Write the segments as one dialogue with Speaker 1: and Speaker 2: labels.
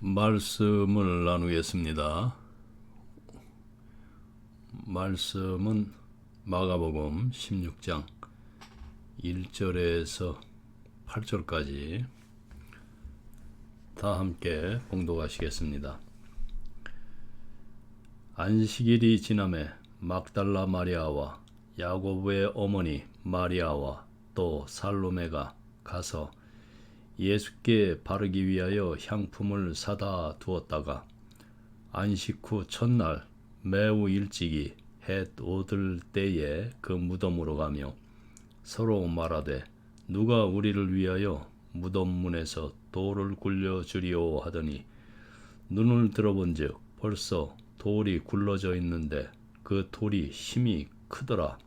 Speaker 1: 말씀을 나누겠습니다. 말씀은 마가복음 16장 1절에서 8절까지 다 함께 봉독하시겠습니다. 안식일이 지남에 막달라 마리아와 야고보의 어머니 마리아와 또 살로메가 가서 예수께 바르기 위하여 향품을 사다 두었다가 안식 후 첫날 매우 일찍이 해 오들 때에 그 무덤으로 가며 서로 말하되 누가 우리를 위하여 무덤 문에서 돌을 굴려 주리오 하더니 눈을 들어본즉 벌써 돌이 굴러져 있는데 그 돌이 힘이 크더라.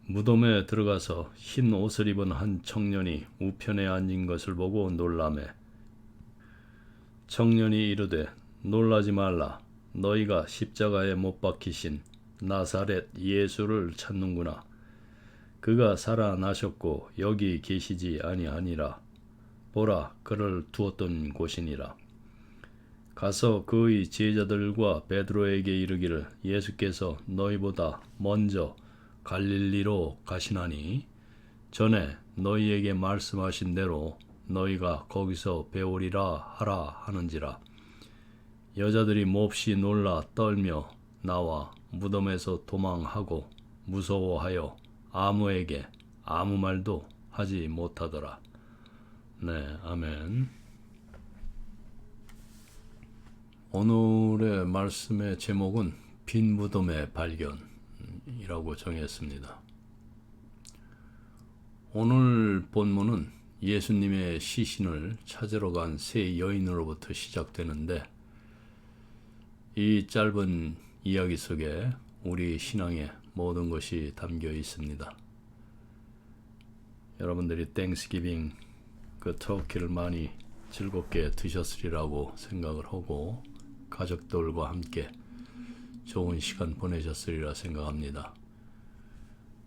Speaker 1: 무덤에 들어가서 흰 옷을 입은 한 청년이 우편에 앉은 것을 보고 놀라매 청년이 이르되 놀라지 말라. 너희가 십자가에 못 박히신 나사렛 예수를 찾는구나. 그가 살아나셨고 여기 계시지 아니하니라. 보라, 그를 두었던 곳이니라. 가서 그의 제자들과 베드로에게 이르기를 예수께서 너희보다 먼저 갈릴리로 가시나니 전에 너희에게 말씀하신 대로 너희가 거기서 배우리라 하라 하는지라. 여자들이 몹시 놀라 떨며 나와 무덤에서 도망하고 무서워하여 아무에게 아무 말도 하지 못하더라. 네, 아멘. 오늘의 말씀의 제목은 빈 무덤의 발견이라고 정했습니다. 오늘 본문은 예수님의 시신을 찾으러 간 세 여인으로부터 시작되는데 이 짧은 이야기 속에 우리 신앙의 모든 것이 담겨 있습니다. 여러분들이 땡스기빙 그 터키를 많이 즐겁게 드셨으리라고 생각을 하고 가족들과 함께 좋은 시간 보내셨으리라 생각합니다.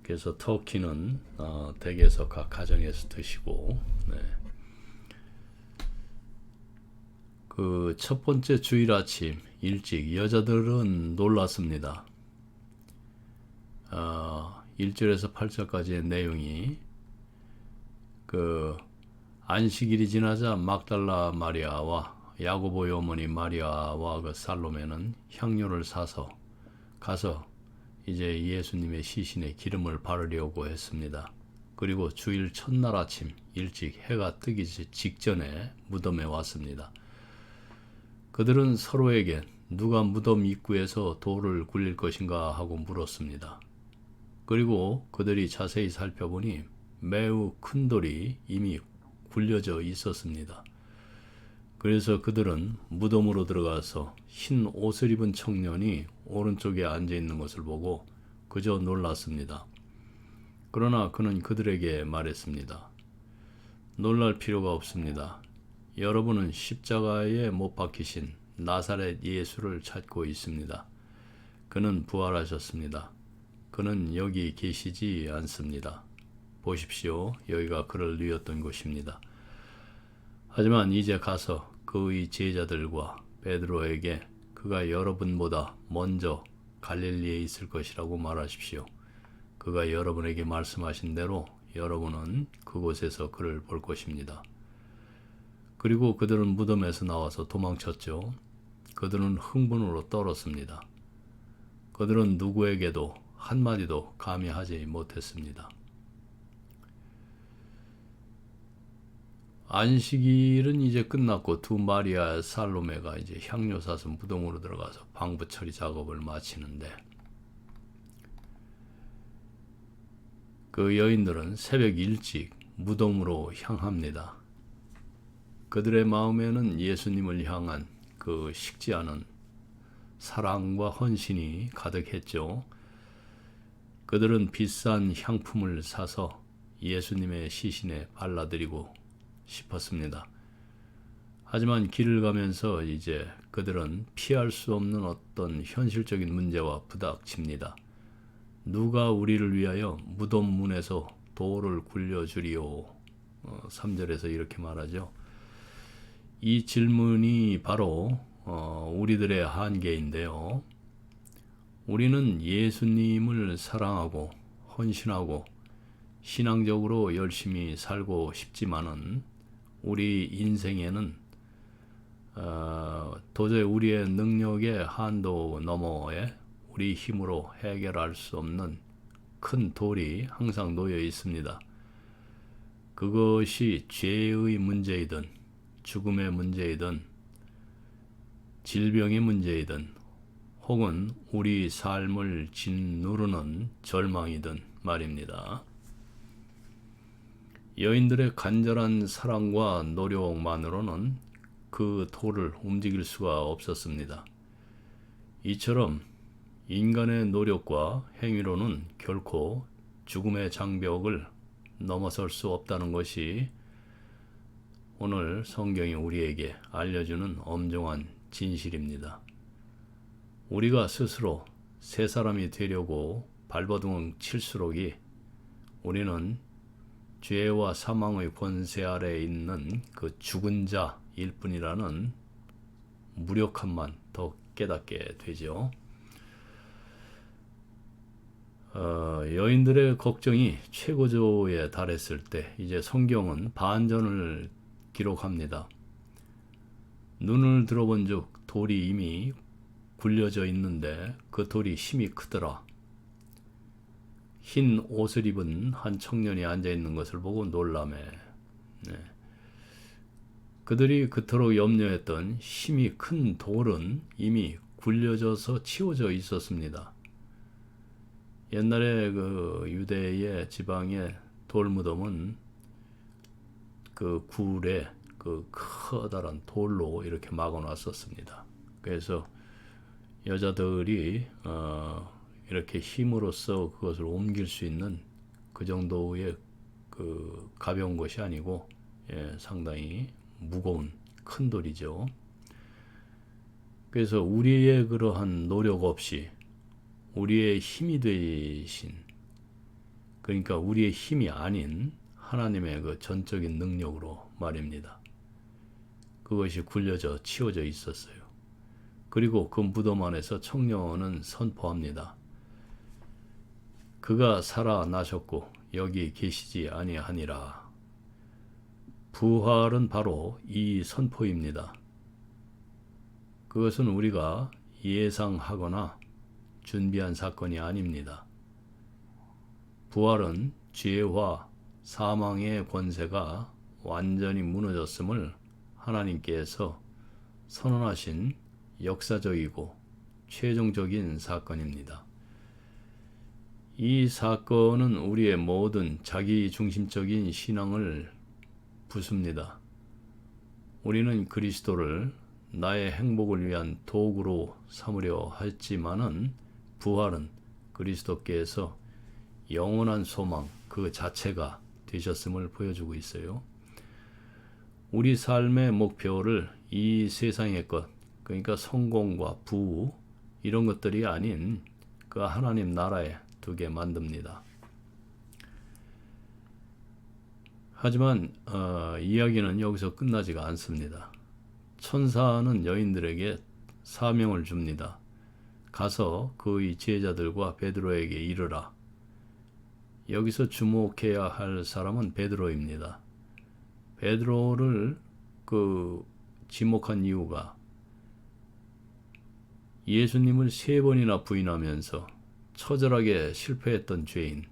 Speaker 1: 그래서 터키는 댁에서 각 가정에서 드시고 그 첫 번째 주일 아침 일찍 여자들은 놀랐습니다. 1절에서 8절까지의 내용이 그 안식일이 지나자 막달라 마리아와 야고보의 어머니 마리아와 그 살로메는 향료를 사서 가서 이제 예수님의 시신에 기름을 바르려고 했습니다. 그리고 주일 첫날 아침 일찍 해가 뜨기 직전에 무덤에 왔습니다. 그들은 서로에게 누가 무덤 입구에서 돌을 굴릴 것인가 하고 물었습니다. 그리고 그들이 자세히 살펴보니 매우 큰 돌이 이미 굴려져 있었습니다. 그래서 그들은 무덤으로 들어가서 흰 옷을 입은 청년이 오른쪽에 앉아 있는 것을 보고 그저 놀랐습니다. 그러나 그는 그들에게 말했습니다. 놀랄 필요가 없습니다. 여러분은 십자가에 못 박히신 나사렛 예수를 찾고 있습니다. 그는 부활하셨습니다. 그는 여기 계시지 않습니다. 보십시오. 여기가 그를 누였던 곳입니다. 하지만 이제 가서 그의 제자들과 베드로에게 그가 여러분보다 먼저 갈릴리에 있을 것이라고 말하십시오. 그가 여러분에게 말씀하신 대로 여러분은 그곳에서 그를 볼 것입니다. 그리고 그들은 무덤에서 나와서 도망쳤죠. 그들은 흥분으로 떨었습니다. 그들은 누구에게도 한마디도 감히 하지 못했습니다. 안식일은 이제 끝났고 두 마리아 살로메가 이제 향료 사서 무덤으로 들어가서 방부 처리 작업을 마치는데 그 여인들은 새벽 일찍 무덤으로 향합니다. 그들의 마음에는 예수님을 향한 그 식지 않은 사랑과 헌신이 가득했죠. 그들은 비싼 향품을 사서 예수님의 시신에 발라드리고 싶었습니다. 하지만 길을 가면서 이제 그들은 피할 수 없는 어떤 현실적인 문제와 부닥칩니다. 누가 우리를 위하여 무덤 문에서 돌을 굴려주리오. 3절에서 이렇게 말하죠. 이 질문이 바로 우리들의 한계인데요. 우리는 예수님을 사랑하고 헌신하고 신앙적으로 열심히 살고 싶지만은 우리 인생에는 도저히 우리의 능력의 한도 너머에 우리 힘으로 해결할 수 없는 큰 돌이 항상 놓여 있습니다. 그것이 죄의 문제이든 죽음의 문제이든 질병의 문제이든 혹은 우리 삶을 짓누르는 절망이든 말입니다. 여인들의 간절한 사랑과 노력만으로는 그 돌을 움직일 수가 없었습니다. 이처럼 인간의 노력과 행위로는 결코 죽음의 장벽을 넘어설 수 없다는 것이 오늘 성경이 우리에게 알려주는 엄중한 진실입니다. 우리가 스스로 새 사람이 되려고 발버둥 칠수록이 우리는 죄와 사망의 권세 아래에 있는 그 죽은 자일 뿐이라는 무력함만 더 깨닫게 되죠. 여인들의 걱정이 최고조에 달했을 때 이제 성경은 반전을 기록합니다. 눈을 들어본 즉 돌이 이미 굴려져 있는데 그 돌이 힘이 크더라. 흰 옷을 입은 한 청년이 앉아 있는 것을 보고 놀라매. 그들이 그토록 염려했던 힘이 큰 돌은 이미 굴려져서 치워져 있었습니다. 옛날에 그 유대의 지방의 돌무덤은 그 굴에 그 커다란 돌로 이렇게 막아놨었습니다. 그래서 여자들이 이렇게 힘으로써 그것을 옮길 수 있는 그 정도의 그 가벼운 것이 아니고 상당히 무거운 큰 돌이죠. 그래서 우리의 그러한 노력 없이 우리의 힘이 되신, 그러니까 우리의 힘이 아닌 하나님의 그 전적인 능력으로 말입니다. 그것이 굴려져 치워져 있었어요. 그리고 그 무덤 안에서 청년은 선포합니다. 그가 살아나셨고 여기 계시지 아니하니라. 부활은 바로 이 선포입니다. 그것은 우리가 예상하거나 준비한 사건이 아닙니다. 부활은 죄와 사망의 권세가 완전히 무너졌음을 하나님께서 선언하신 역사적이고 최종적인 사건입니다. 이 사건은 우리의 모든 자기중심적인 신앙을 부숩니다. 우리는 그리스도를 나의 행복을 위한 도구로 삼으려 했지만은 부활은 그리스도께서 영원한 소망 그 자체가 되셨음을 보여주고 있어요. 우리 삶의 목표를 이 세상의 것, 그러니까 성공과 부우 이런 것들이 아닌 그 하나님 나라에 두게 만듭니다. 하지만 이야기는 여기서 끝나지가 않습니다. 천사는 여인들에게 사명을 줍니다. 가서 그의 제자들과 베드로에게 이르라. 여기서 주목해야 할 사람은 베드로입니다. 베드로를 지목한 이유가 예수님을 3번이나 부인하면서 처절하게 실패했던 죄인,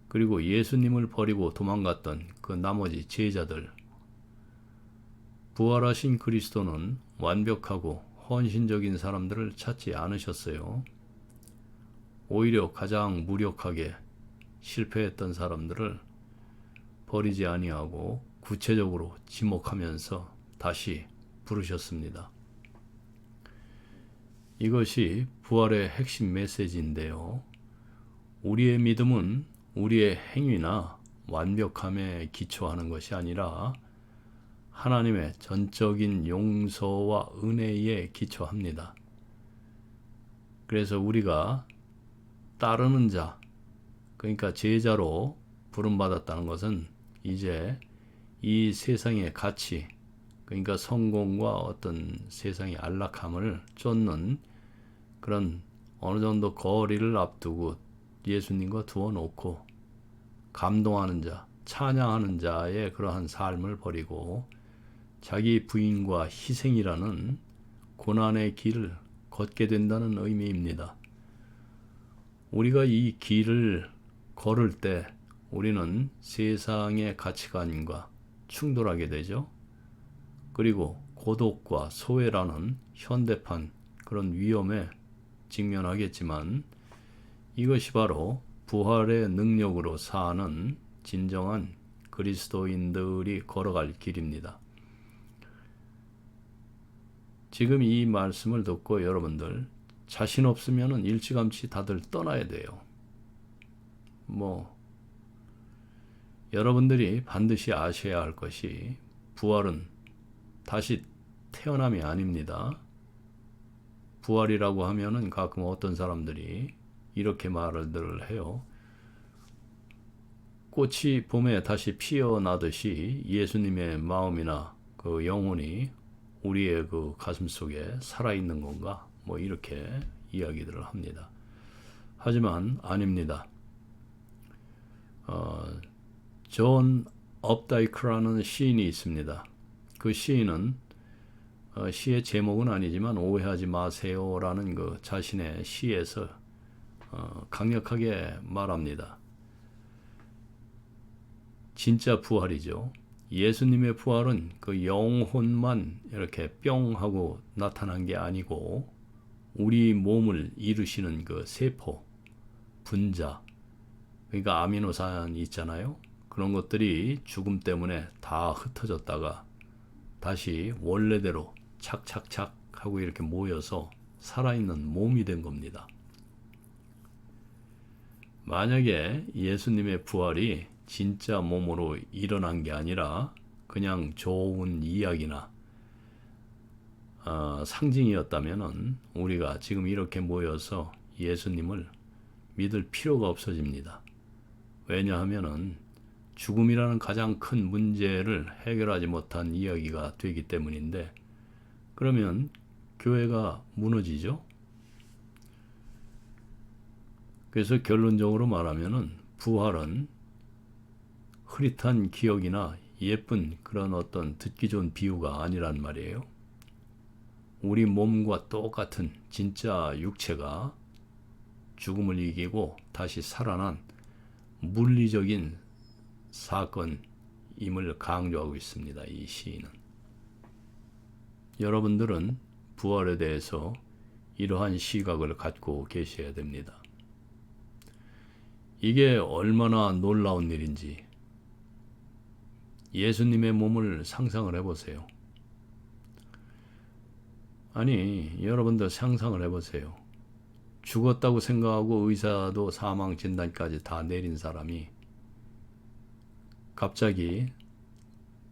Speaker 1: 그리고 예수님을 버리고 도망갔던 그 나머지 제자들, 부활하신 그리스도는 완벽하고 헌신적인 사람들을 찾지 않으셨어요. 오히려 가장 무력하게 실패했던 사람들을 버리지 아니하고 구체적으로 지목하면서 다시 부르셨습니다. 이것이 부활의 핵심 메시지인데요. 우리의 믿음은 우리의 행위나 완벽함에 기초하는 것이 아니라 하나님의 전적인 용서와 은혜에 기초합니다. 그래서 우리가 따르는 자, 그러니까 제자로 부름받았다는 것은 이제 이 세상의 가치, 그러니까 성공과 어떤 세상의 안락함을 쫓는 그런 어느 정도 거리를 앞두고 예수님과 두어 놓고 감동하는 자, 찬양하는 자의 그러한 삶을 버리고 자기 부인과 희생이라는 고난의 길을 걷게 된다는 의미입니다. 우리가 이 길을 걸을 때 우리는 세상의 가치관과 충돌하게 되죠. 그리고 고독과 소외라는 현대판 그런 위험에 직면하겠지만 이것이 바로 부활의 능력으로 사는 진정한 그리스도인들이 걸어갈 길입니다. 지금 이 말씀을 듣고 여러분들 자신 없으면 일찌감치 다들 떠나야 돼요. 여러분들이 반드시 아셔야 할 것이 부활은 다시 태어남이 아닙니다. 부활이라고 하면은 가끔 어떤 사람들이 이렇게 말을 해요. 꽃이 봄에 다시 피어나듯이 예수님의 마음이나 그 영혼이 우리의 그 가슴 속에 살아있는 건가? 이렇게 이야기들을 합니다. 하지만 아닙니다. 존 업다이크라는 시인이 있습니다. 그 시인은 시의 제목은 아니지만 오해하지 마세요라는 그 자신의 시에서 강력하게 말합니다. 진짜 부활이죠. 예수님의 부활은 그 영혼만 이렇게 뿅 하고 나타난 게 아니고 우리 몸을 이루시는 그 세포, 분자, 그러니까 아미노산이 있잖아요. 그런 것들이 죽음 때문에 다 흩어졌다가 다시 원래대로 착착착 하고 이렇게 모여서 살아있는 몸이 된 겁니다. 만약에 예수님의 부활이 진짜 몸으로 일어난 게 아니라 그냥 좋은 이야기나 상징이었다면 우리가 지금 이렇게 모여서 예수님을 믿을 필요가 없어집니다. 왜냐하면 죽음이라는 가장 큰 문제를 해결하지 못한 이야기가 되기 때문인데 그러면 교회가 무너지죠. 그래서 결론적으로 말하면은 부활은 흐릿한 기억이나 예쁜 그런 어떤 듣기 좋은 비유가 아니란 말이에요. 우리 몸과 똑같은 진짜 육체가 죽음을 이기고 다시 살아난 물리적인 사건임을 강조하고 있습니다. 이 시인은. 여러분들은 부활에 대해서 이러한 시각을 갖고 계셔야 됩니다. 이게 얼마나 놀라운 일인지 예수님의 몸을 상상을 해보세요. 아니, 여러분들 상상을 해보세요. 죽었다고 생각하고 의사도 사망 진단까지 다 내린 사람이 갑자기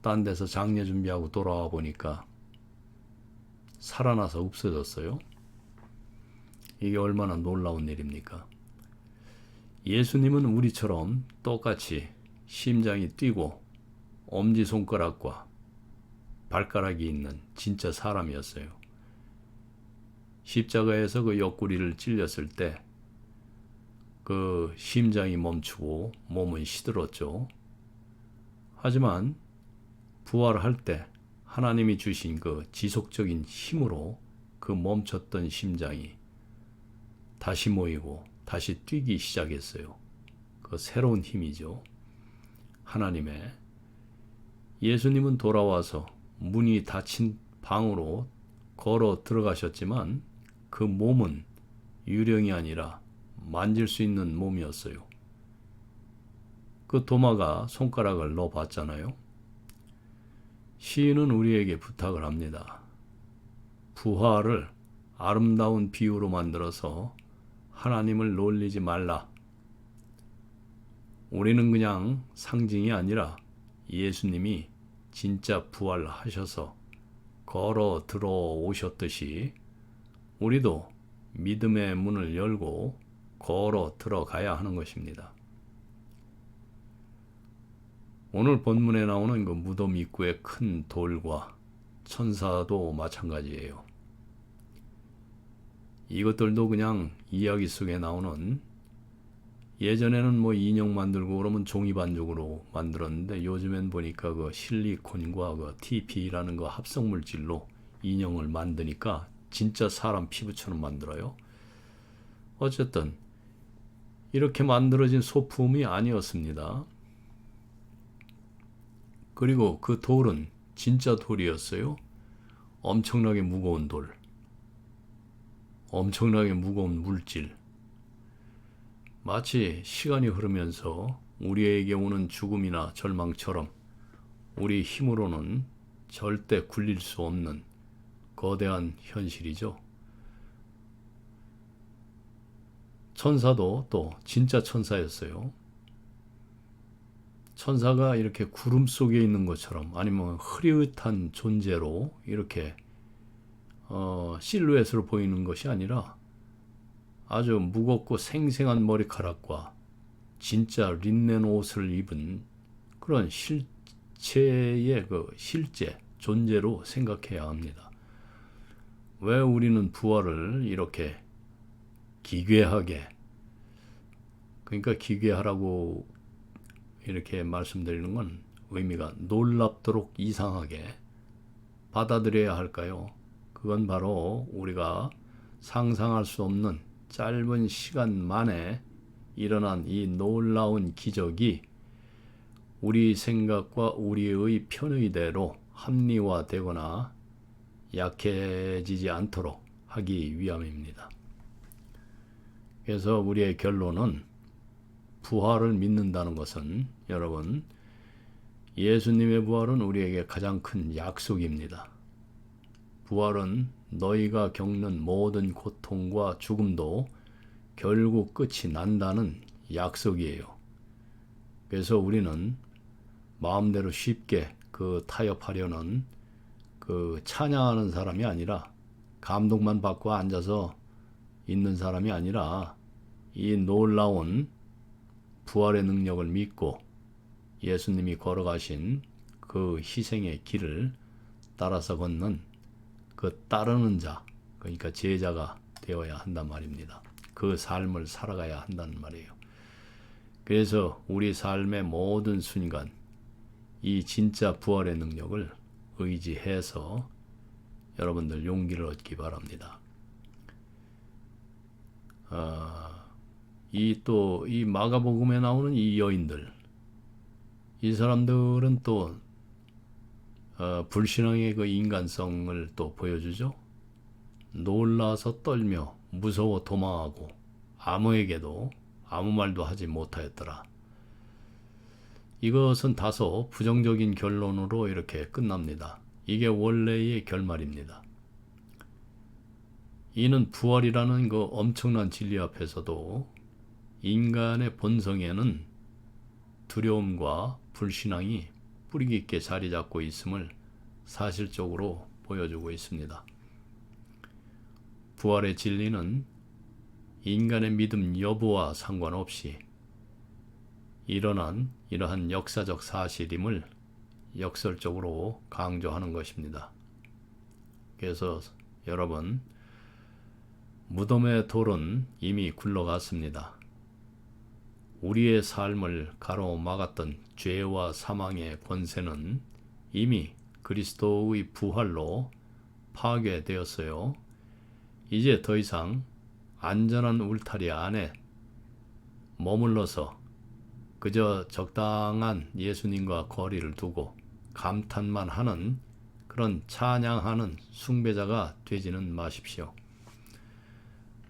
Speaker 1: 딴 데서 장례 준비하고 돌아와 보니까 살아나서 없어졌어요. 이게 얼마나 놀라운 일입니까? 예수님은 우리처럼 똑같이 심장이 뛰고 엄지손가락과 발가락이 있는 진짜 사람이었어요. 십자가에서 그 옆구리를 찔렸을 때 그 심장이 멈추고 몸은 시들었죠. 하지만 부활할 때 하나님이 주신 그 지속적인 힘으로 그 멈췄던 심장이 다시 모이고 다시 뛰기 시작했어요. 그 새로운 힘이죠. 하나님의. 예수님은 돌아와서 문이 닫힌 방으로 걸어 들어가셨지만 그 몸은 유령이 아니라 만질 수 있는 몸이었어요. 그 도마가 손가락을 넣어봤잖아요. 시인은 우리에게 부탁을 합니다. 부활을 아름다운 비유로 만들어서 하나님을 놀리지 말라. 우리는 그냥 상징이 아니라 예수님이 진짜 부활하셔서 걸어 들어오셨듯이 우리도 믿음의 문을 열고 걸어 들어가야 하는 것입니다. 오늘 본문에 나오는 그 무덤 입구의 큰 돌과 천사도 마찬가지예요. 이것들도 그냥 이야기 속에 나오는, 예전에는 뭐 인형 만들고 그러면 종이 반죽으로 만들었는데 요즘엔 보니까 그 실리콘과 그 TP라는 그 합성 물질로 인형을 만드니까 진짜 사람 피부처럼 만들어요. 어쨌든 이렇게 만들어진 소품이 아니었습니다. 그리고 그 돌은 진짜 돌이었어요. 엄청나게 무거운 돌, 엄청나게 무거운 물질. 마치 시간이 흐르면서 우리에게 오는 죽음이나 절망처럼 우리 힘으로는 절대 굴릴 수 없는 거대한 현실이죠. 천사도 또 진짜 천사였어요. 천사가 이렇게 구름 속에 있는 것처럼, 아니면 흐릿한 존재로 이렇게 실루엣으로 보이는 것이 아니라 아주 무겁고 생생한 머리카락과 진짜 린넨 옷을 입은 그런 실체의 그 실제 존재로 생각해야 합니다. 왜 우리는 부활을 이렇게 기괴하게, 그러니까 기괴하라고 이렇게 말씀드리는 건 의미가 놀랍도록 이상하게 받아들여야 할까요? 그건 바로 우리가 상상할 수 없는 짧은 시간 만에 일어난 이 놀라운 기적이 우리 생각과 우리의 편의대로 합리화되거나 약해지지 않도록 하기 위함입니다. 그래서 우리의 결론은, 부활을 믿는다는 것은 여러분, 예수님의 부활은 우리에게 가장 큰 약속입니다. 부활은 너희가 겪는 모든 고통과 죽음도 결국 끝이 난다는 약속이에요. 그래서 우리는 마음대로 쉽게 타협하려는 찬양하는 사람이 아니라, 감동만 받고 앉아서 있는 사람이 아니라, 이 놀라운 부활의 능력을 믿고 예수님이 걸어가신 그 희생의 길을 따라서 걷는 따르는 자, 그러니까 제자가 되어야 한단 말입니다. 그 삶을 살아가야 한다는 말이에요. 그래서 우리 삶의 모든 순간 이 진짜 부활의 능력을 의지해서 여러분들 용기를 얻기 바랍니다. 이 마가복음에 나오는 이 여인들, 이 사람들은 또 불신앙의 그 인간성을 또 보여주죠. 놀라서 떨며 무서워 도망하고 아무에게도 아무 말도 하지 못하였더라. 이것은 다소 부정적인 결론으로 이렇게 끝납니다. 이게 원래의 결말입니다. 이는 부활이라는 그 엄청난 진리 앞에서도 인간의 본성에는 두려움과 불신앙이 뿌리 깊게 자리 잡고 있음을 사실적으로 보여주고 있습니다. 부활의 진리는 인간의 믿음 여부와 상관없이 일어난 이러한 역사적 사실임을 역설적으로 강조하는 것입니다. 그래서 여러분, 무덤의 돌은 이미 굴러갔습니다. 우리의 삶을 가로막았던 죄와 사망의 권세는 이미 그리스도의 부활로 파괴되었어요. 이제 더 이상 안전한 울타리 안에 머물러서 그저 적당한 예수님과 거리를 두고 감탄만 하는 그런 찬양하는 숭배자가 되지는 마십시오.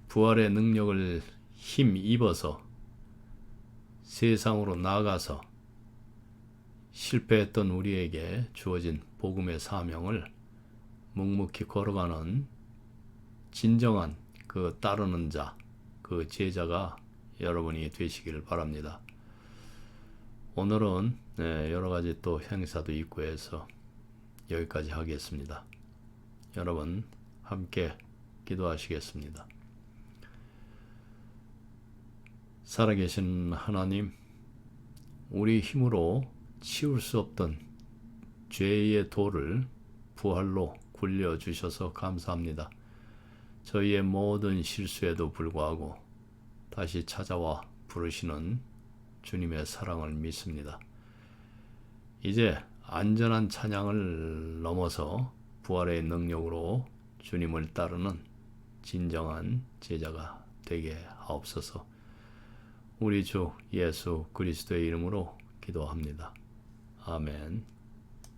Speaker 1: 부활의 능력을 힘입어서 세상으로 나가서 실패했던 우리에게 주어진 복음의 사명을 묵묵히 걸어가는 진정한 따르는 자, 제자가 여러분이 되시길 바랍니다. 오늘은 여러 가지 또 행사도 있고 해서 여기까지 하겠습니다. 여러분 함께 기도하시겠습니다. 살아계신 하나님, 우리 힘으로 치울 수 없던 죄의 돌을 부활로 굴려주셔서 감사합니다. 저희의 모든 실수에도 불구하고 다시 찾아와 부르시는 주님의 사랑을 믿습니다. 이제 안전한 찬양을 넘어서 부활의 능력으로 주님을 따르는 진정한 제자가 되게 하옵소서. 우리 주 예수 그리스도의 이름으로 기도합니다. 아멘.